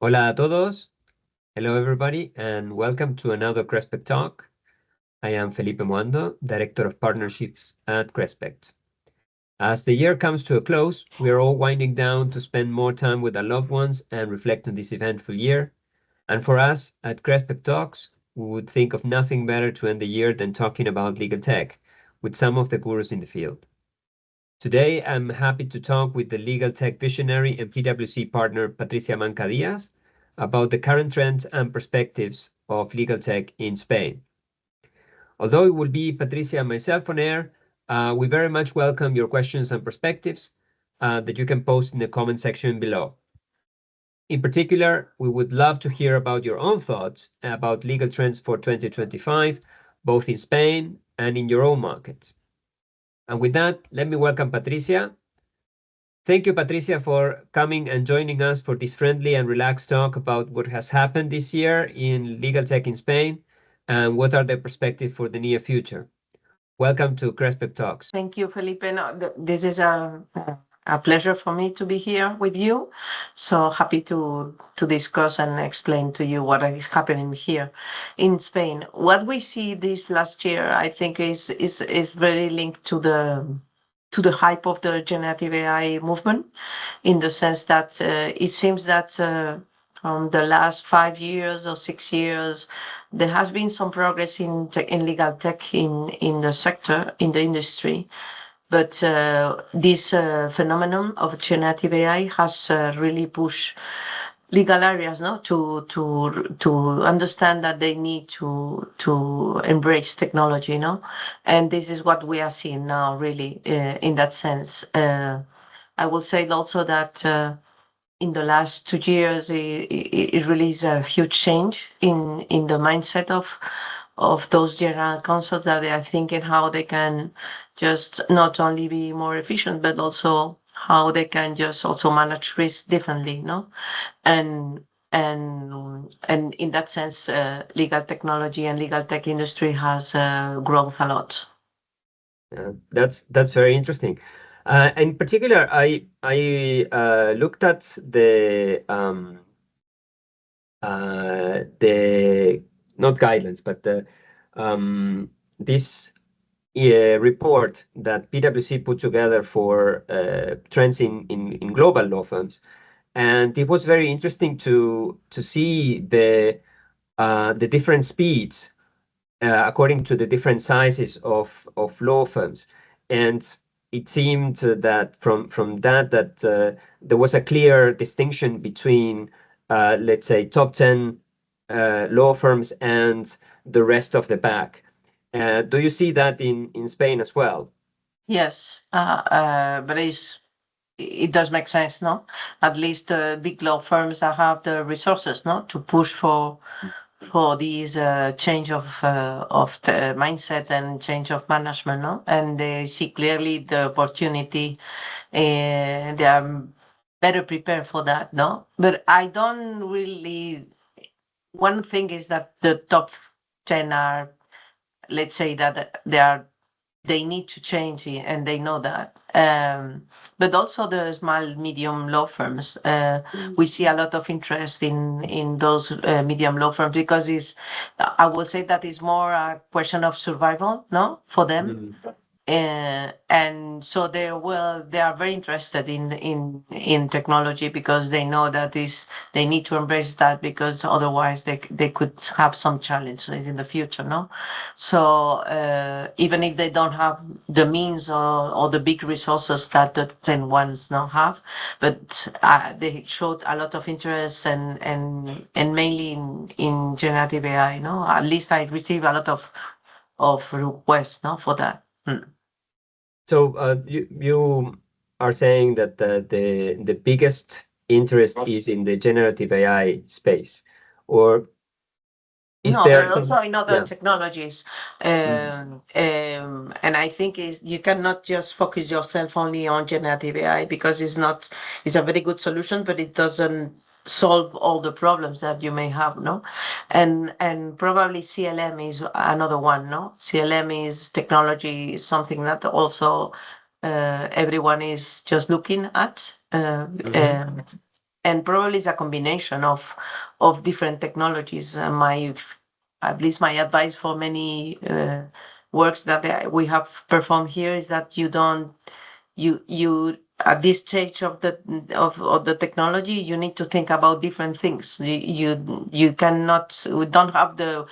Hola a todos. Hello everybody and welcome to another Crespect talk. I am 𝗏𝗏𝗀𝗹𝗀𝗀, Director of Partnerships at Crespect. As the year comes to a close, we are all winding down to spend more time with our loved ones and reflect on this eventful year. And for us at Crespect Talks, we would think of nothing better to end the year than talking about legal tech with some of the gurus in the field. Today, I'm happy to talk with the legal tech visionary and PwC partner Patricia Manca Diaz about the current trends and perspectives of legal tech in Spain. Although it will be Patricia and myself on air, we very much welcome your questions and perspectives that you can post in the comment section below. In particular, we would love to hear about your own thoughts about legal trends for 2025, both in Spain and in your own market. And with that, let me welcome Patricia. Thank you, Patricia, for coming and joining us for this friendly and relaxed talk about what has happened this year in legal tech in Spain and what are the perspectives for the near future. Welcome to Crespect Talks. Thank you, Felipe. No, this is a pleasure for me to be here with you. So happy to discuss and explain to you what is happening here in Spain. What we see this last year, I think, is very linked to the hype of the generative AI movement, in the sense that it seems that from the last 5 years or 6 years, there has been some progress in legal tech in the sector, in the industry. But this phenomenon of generative AI has really pushed legal areas to understand that they need to embrace technology, and this is what we are seeing now, really, in that sense. I will say also that in the last 2 years, it really is a huge change in the mindset of those general counsels, that they are thinking how they can just not only be more efficient, but also how they can just also manage risk differently, and in that sense, legal technology and legal tech industry has grown a lot. That's very interesting. In particular, I looked at the not guidelines, but this report that PwC put together for trends in global law firms, and it was very interesting to see the different speeds according to the different sizes of law firms, and it seemed that from that there was a clear distinction between let's say top 10 law firms and the rest of the pack. Do you see that in Spain as well? Yes, but it does make sense, no? At least big law firms that have the resources, no, to push for these change of the mindset and change of management, no? And they see clearly the opportunity. They are better prepared for that, no? But I don't really. One thing is that the top 10 are, let's say that they need to change it, and they know that. But also the small, medium law firms, we see a lot of interest in those medium law firms, because I would say that is more a question of survival, no, for them. And so they are very interested in technology, because they know that they need to embrace that, because otherwise they could have some challenges in the future, no? So even if they don't have the means or the big resources that the 10 ones now have, but they showed a lot of interest, and mainly in generative AI, no? At least I received a lot of requests, no, for that. So you are saying that the biggest interest is in the generative AI space, or is No, there but also in other technologies. Mhm. And I think you cannot just focus yourself only on generative AI, because it's a very good solution, but it doesn't solve all the problems that you may have, no? And probably CLM is another one, no? CLM is technology, is something that also everyone is just looking at. and probably it's a combination of different technologies. At least my advice for many works that we have performed here is that you at this stage of the technology, you need to think about different things. You cannot, we don't have the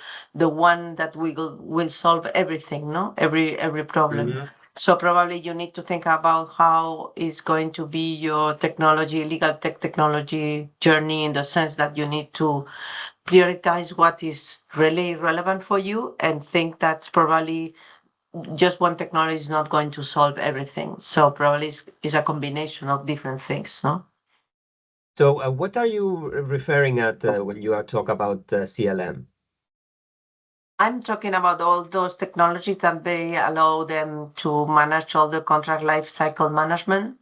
one that will solve everything, no, every problem. So probably you need to think about how is going to be your technology, legal tech technology journey, in the sense that you need to prioritize what is really relevant for you, and think that probably just one technology is not going to solve everything. So probably it's a combination of different things, no? So what are you referring at when you are talking about CLM? I'm talking about all those technologies that they allow them to manage all the contract life cycle management.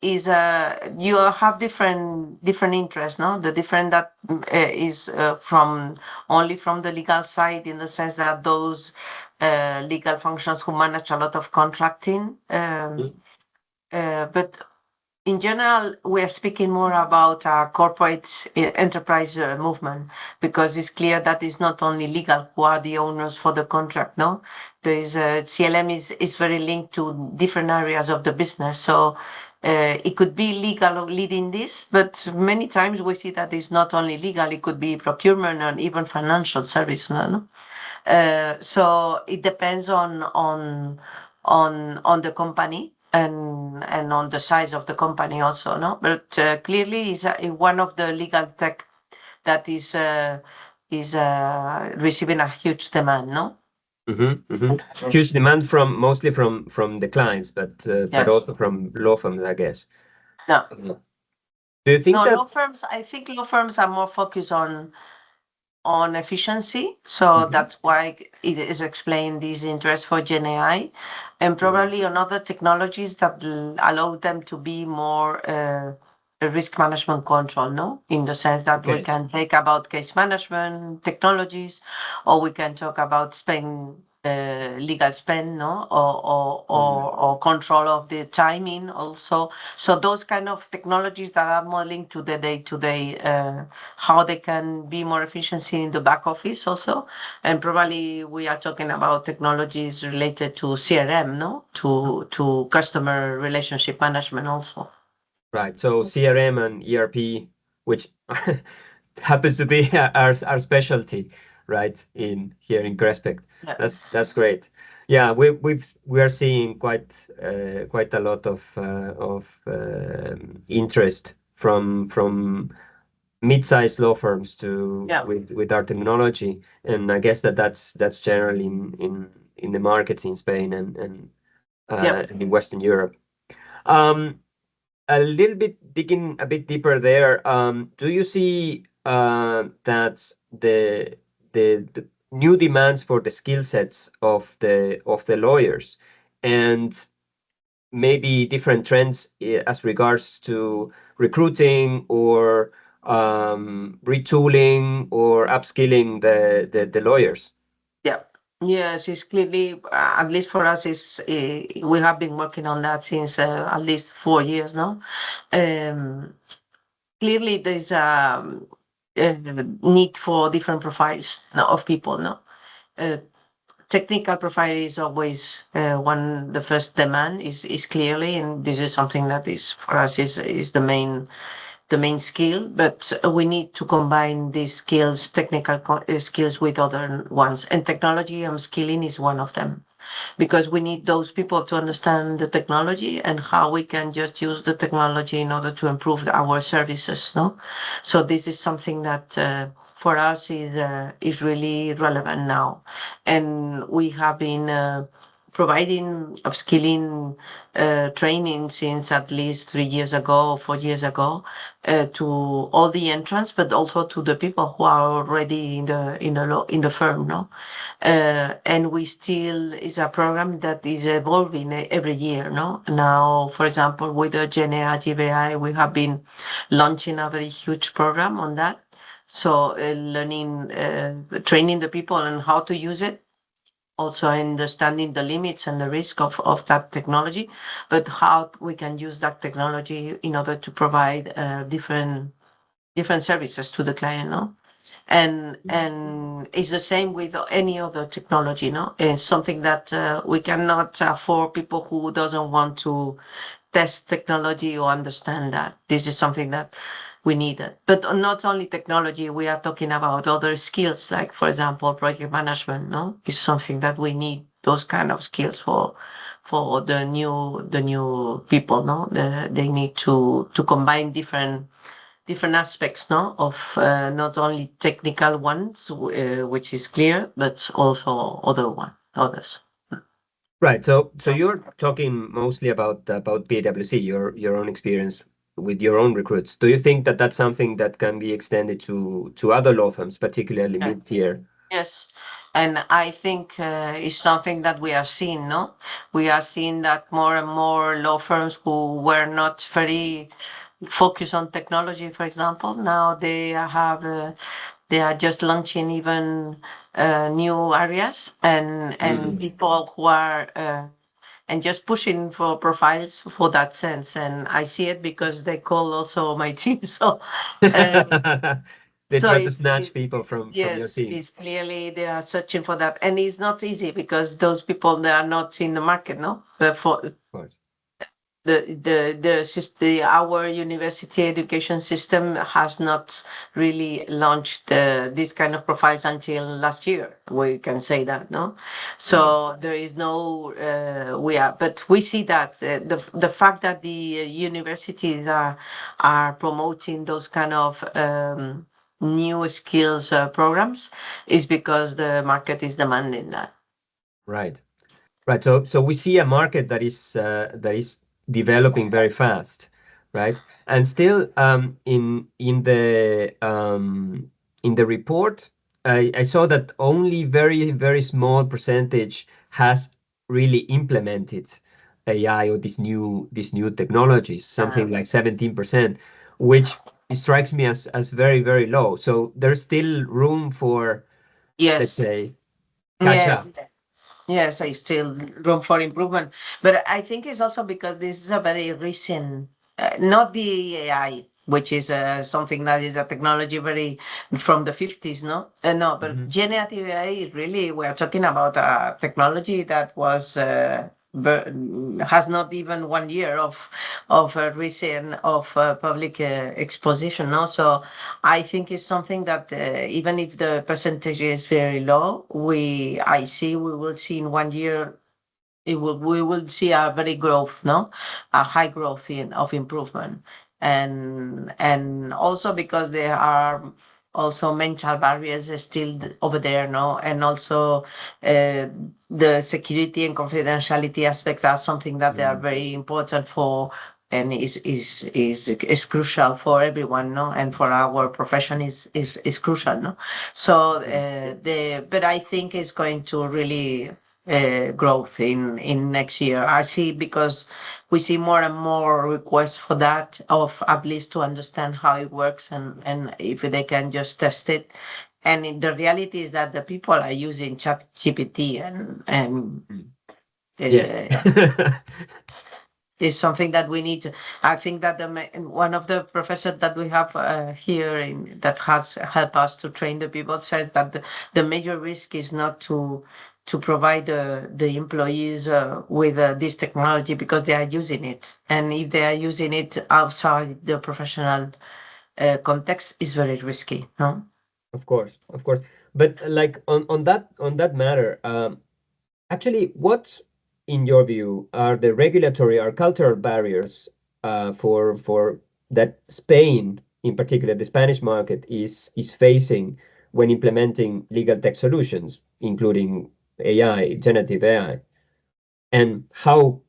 You have different interests, no? The different that is from only from the legal side, in the sense that those legal functions who manage a lot of contracting. But in general, we are speaking more about a corporate enterprise movement, because it's clear that it's not only legal who are the owners for the contract, no? There is CLM is very linked to different areas of the business. So it could be legal leading this, but many times we see that it's not only legal, it could be procurement and even financial service, no? So it depends on the company and on the size of the company also, no? But clearly is one of the legal tech that is receiving a huge demand, no? Huge demand mostly from the clients, but Yes. also from law firms, I guess. No. Do you think No, that law firms, I think law firms are more focused on efficiency. So that's why it is explained this interest for Gen AI, and probably on other technologies that allow them to be more risk management control, no? In the sense that we can take about case management technologies, or we can talk about legal spend, no? Or control of the timing also. So those kind of technologies that are more linked to the day-to-day, how they can be more efficiency in the back office also. And probably we are talking about technologies related to CRM, no? To customer relationship management also. Right. So CRM and ERP, which happens to be our specialty, right? Here in Crespect. Yeah. That's great. Yeah, we are seeing quite a lot of interest from mid-sized law firms with our technology, and I guess that's generally in the markets in Spain and in Western Europe. A little bit digging a bit deeper there. Do you see that the new demands for the skill sets of the lawyers, and maybe different trends as regards to recruiting or retooling or upskilling the lawyers? Yeah. Yes, it's clearly, at least for us, we have been working on that since at least 4 years now. Clearly, there's a need for different profiles of people, no? Technical profile is always the first demand is clearly, and this is something that is for us is the main skill, but we need to combine these skills, technical skills, with other ones, and technology and skilling is one of them, because we need those people to understand the technology and how we can just use the technology in order to improve our services, no? So this is something that for us is really relevant now, and we have been providing upskilling training since at least 3 years ago or 4 years ago to all the entrants, but also to the people who are already in the firm, no? And we still is a program that is evolving every year, no? Now, for example, with the 𝗟𝗲𝗀𝗃𝗃, we have been launching a very huge program on that. So training the people on how to use it, also understanding the limits and the risk of that technology, but how we can use that technology in order to provide different services to the client, no? And it's the same with any other technology, no? It's something that we cannot afford people who doesn't want to test technology or understand that. This is something that we need. But not only technology, we are talking about other skills, like, for example, project management, no? Is something that we need those kind of skills for the new people, no? They need to combine different aspects, no, of not only technical ones, which is clear, but also others. Right. So you're talking mostly about PwC, your own experience with your own recruits. Do you think that that's something that can be extended to other law firms, particularly Yeah. mid-tier? Yes, and I think it's something that we are seeing, no? We are seeing that more and more law firms who were not very focused on technology, for example, now they are just launching even new areas and people who are and just pushing for profiles for that sense. And I see it because they call also my team. So They so try to snatch people from your yes, team. it's clearly they are searching for that, and it's not easy because those people, they are not in the market, no. For Of course. our university education system has not really launched this kind of profiles until last year. We can say that, no. So there is no but we see that the fact that the universities are promoting those kind of new skills programs is because the market is demanding that. Right. Right. So we see a market that is developing very fast, right? And still, in the report, I saw that only very small percentage has really implemented AI or these new technologies, something like 17%, which strikes me as very low. So there's still room for, let's Yes. say, catch Yes. up. Yes, I still room for improvement, but I think it's also because this is a very recent, not the AI, which is something that is a technology very from the 50s, no? No, but generative AI is really, we are talking about a technology that was has not even 1 year of recent of public exposition, no? So I think it's something that even if the percentage is very low, we will see in 1 year we will see a very growth, no, a high growth of improvement, and also because there are also mental barriers still over there, no, and also the security and confidentiality aspects are something that they are very important for and is crucial for everyone, no, and for our profession is crucial, no. So but I think it's going to really growth in next year. I see because we see more and more requests for that, of at least to understand how it works and if they can just test it. And the reality is that the people are using ChatGPT and Yes. is something that we need to. I think that one of the professors that we have here that has helped us to train the people says that the major risk is not to provide the employees with this technology because they are using it, and if they are using it outside the professional context, is very risky, no? Of course, of course. But like on that matter, actually, what, in your view, are the regulatory or cultural barriers for that Spain, in particular, the Spanish market is facing when implementing legal tech solutions, including AI, generative AI, and how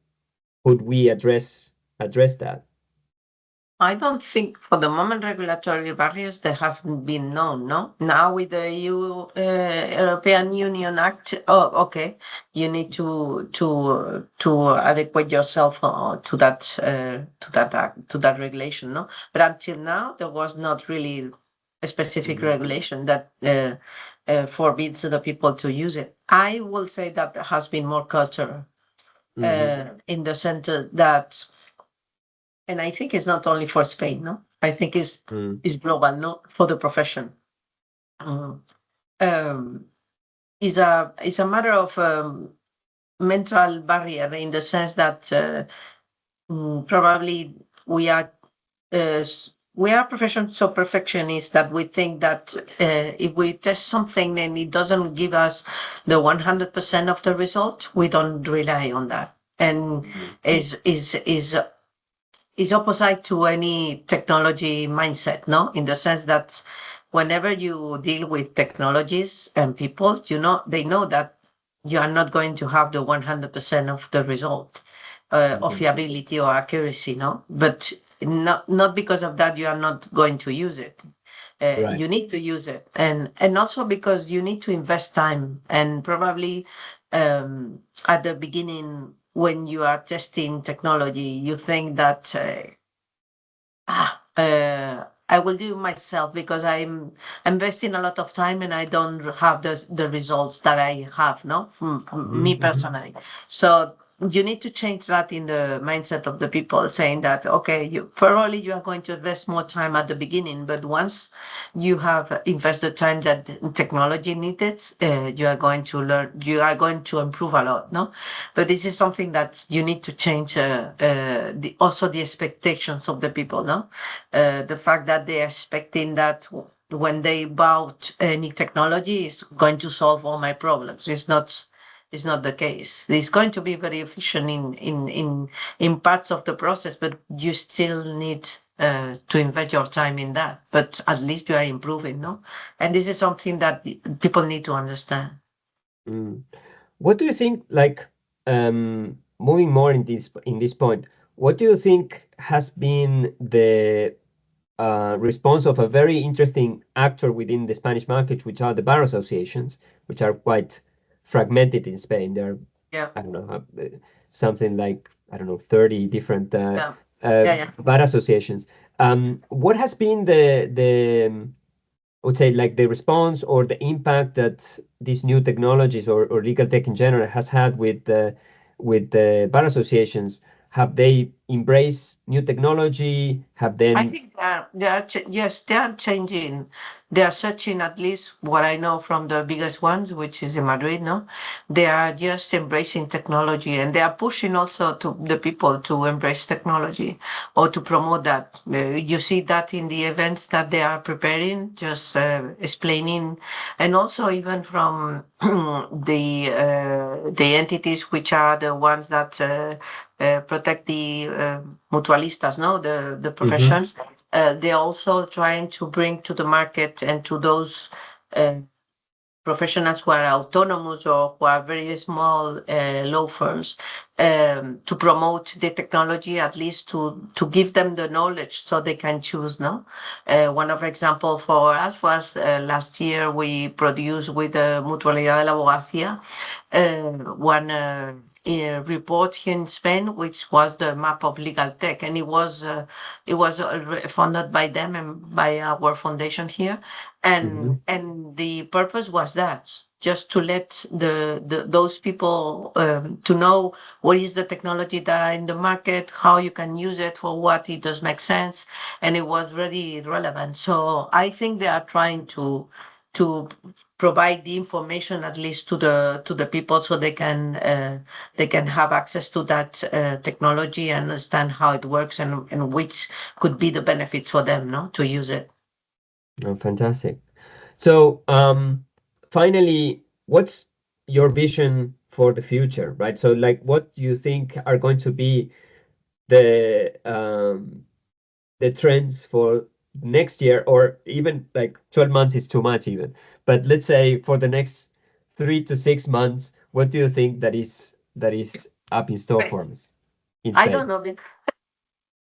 could we address that? I don't think for the moment regulatory barriers they haven't been known, no? Now with the European Union Act, oh, okay, you need to adequate yourself to that regulation, no? But until now there was not really a specific regulation that forbids the people to use it. I will say that there has been more culture in the center that, and I think it's not only for Spain, no? I think it's global, no, for the profession. It's a matter of mental barrier in the sense that probably we are a profession so perfectionist that we think that if we test something and it doesn't give us the 100% of the result, we don't rely on that, and is opposite to any technology mindset, no? In the sense that whenever you deal with technologies and people, they know that you are not going to have the 100% of the result of fiability or accuracy, no? But not because of that, you are not going to use it. Right. You need to use it, and also because you need to invest time, and probably at the beginning when you are testing technology, you think that I will do it myself because I'm investing a lot of time and I don't have the results that I have, no, from me personally. So you need to change that in the mindset of the people, saying that, okay, probably you are going to invest more time at the beginning, but once you have invested time that technology needed, you are going to learn, you are going to improve a lot, no? But this is something that you need to change also the expectations of the people, no? The fact that they are expecting that when they bought any technology is going to solve all my problems. It's not the case. It's going to be very efficient in parts of the process, but you still need to invest your time in that. But at least you are improving, no? And this is something that people need to understand. What do you think, like, moving more in this point, what do you think has been the response of a very interesting actor within the Spanish market, which are the bar associations, which are quite fragmented in Spain? There are, I don't know, something like, 30 different bar associations. What has been the I would say, like, the response or the impact that these new technologies or legal tech in general has had with the bar associations? Have they embraced new technology? Have they? I think yes, they are changing. They are searching, at least what I know from the biggest ones, which is in Madrid, no? They are just embracing technology, and they are pushing also to the people to embrace technology or to promote that. You see that in the events that they are preparing, just explaining, and also even from the entities which are the ones that protect the mutualistas, no, the professions. They're also trying to bring to the market and to those professionals who are autonomous or who are very small law firms to promote the technology, at least to give them the knowledge so they can choose, no? One of example for us was last year we produced with the 𝗟𝗏𝗃𝗀𝗀𝗀 one report here in Spain, which was the map of LegalTech, and it was funded by them and by our foundation here, and the purpose was that, just to let those people to know what is the technology that are in the market, how you can use it, for what it does make sense, and it was really relevant. So I think they are trying to provide the information, at least to the people, so they can have access to that technology and understand how it works and which could be the benefits for them, no, to use it. Oh, fantastic. So finally, what's your vision for the future, right? So, like, what do you think are going to be the trends for next year, or even like 12 months is too much even, but let's say for the next 3 to 6 months, what do you think that is up in store for us in Spain? I don't know.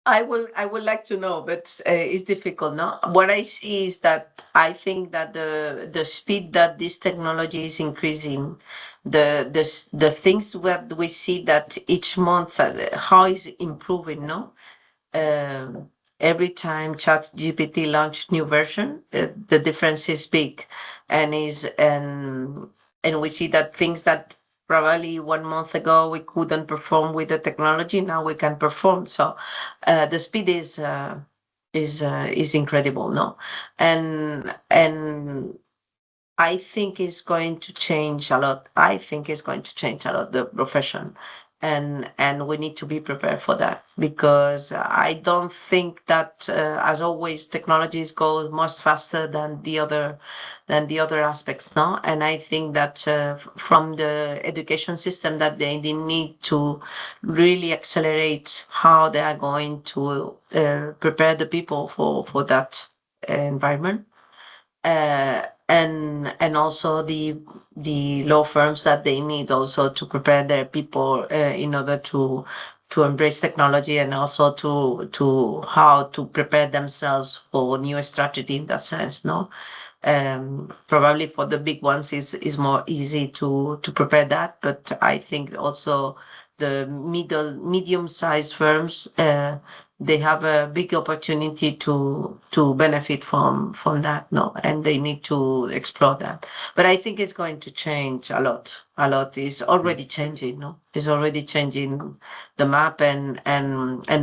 I would like to know, but it's difficult, no? What I see is that I think that the speed that this technology is increasing, the things that we see that each month how is improving, no? every time ChatGPT launched new version, the difference is big, and we see that things that probably 1 month ago we couldn't perform with the technology, now we can perform. So the speed is incredible, no? And I think it's going to change a lot. I think it's going to change a lot the profession, and we need to be prepared for that, because I don't think that, as always, technologies go much faster than the other aspects, no. And I think that from the education system, that they need to really accelerate how they are going to prepare the people for that environment. And also the law firms, that they need also to prepare their people in order to embrace technology, and also to how to prepare themselves for new strategy in that sense, no. Probably for the big ones is more easy to prepare that, but I think also the medium-sized firms, they have a big opportunity to benefit from that, no, and they need to explore that. But I think it's going to change a lot. A lot is already changing, no? It's already changing the map and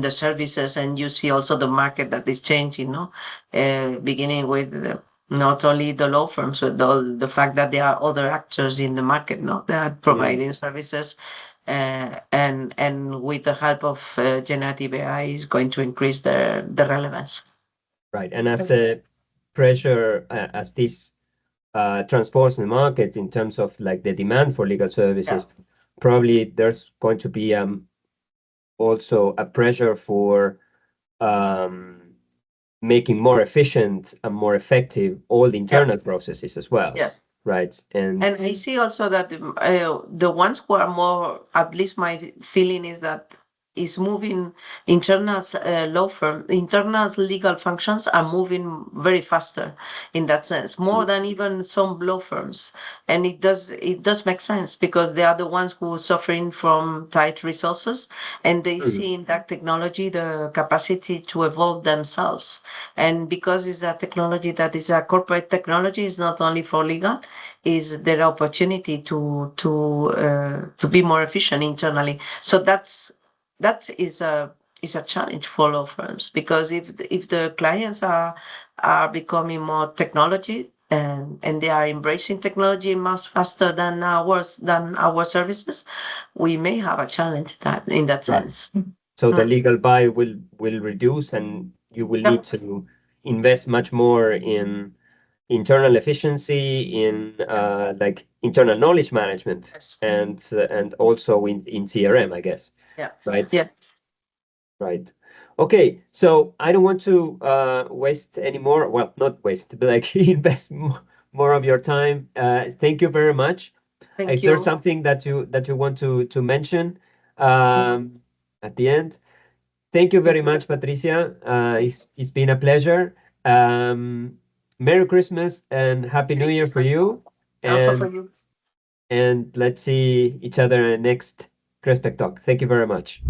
the services, and you see also the market that is changing, no? Beginning with not only the law firms, but the fact that there are other actors in the market, no, that are providing services. And with the help of generative AI, is going to increase the relevance. Right, and as the pressure, as this transports the market in terms of like the demand for legal services, probably there's going to be also a pressure for making more efficient and more effective all the internal processes as well. Yeah. Right. And I see also that the ones who are more, at least my feeling is that is moving internal internal legal functions are moving very faster in that sense, more than even some law firms. And it does make sense, because they are the ones who are suffering from tight resources, and they see in that technology the capacity to evolve themselves. And because it's a technology that is a corporate technology, it's not only for legal, is their opportunity to be more efficient internally. So that is a challenge for law firms, because if the clients are becoming more technology, and they are embracing technology much faster than our services, we may have a challenge in that sense. So the legal buy will reduce, and you will need to invest much more in internal efficiency, in like internal knowledge management, and also in CRM, I guess. Yeah. Right. Yeah. Right. Okay. So I don't want to waste any more. Well, not waste, but like invest more of your time. Thank you very much. If there's something that you want to mention at the end. Thank you very much, Patricia. It's been a pleasure. Merry Christmas and Happy New Year for you. Also for you. And let's see each other in the next Crespect Talk. Thank you very much.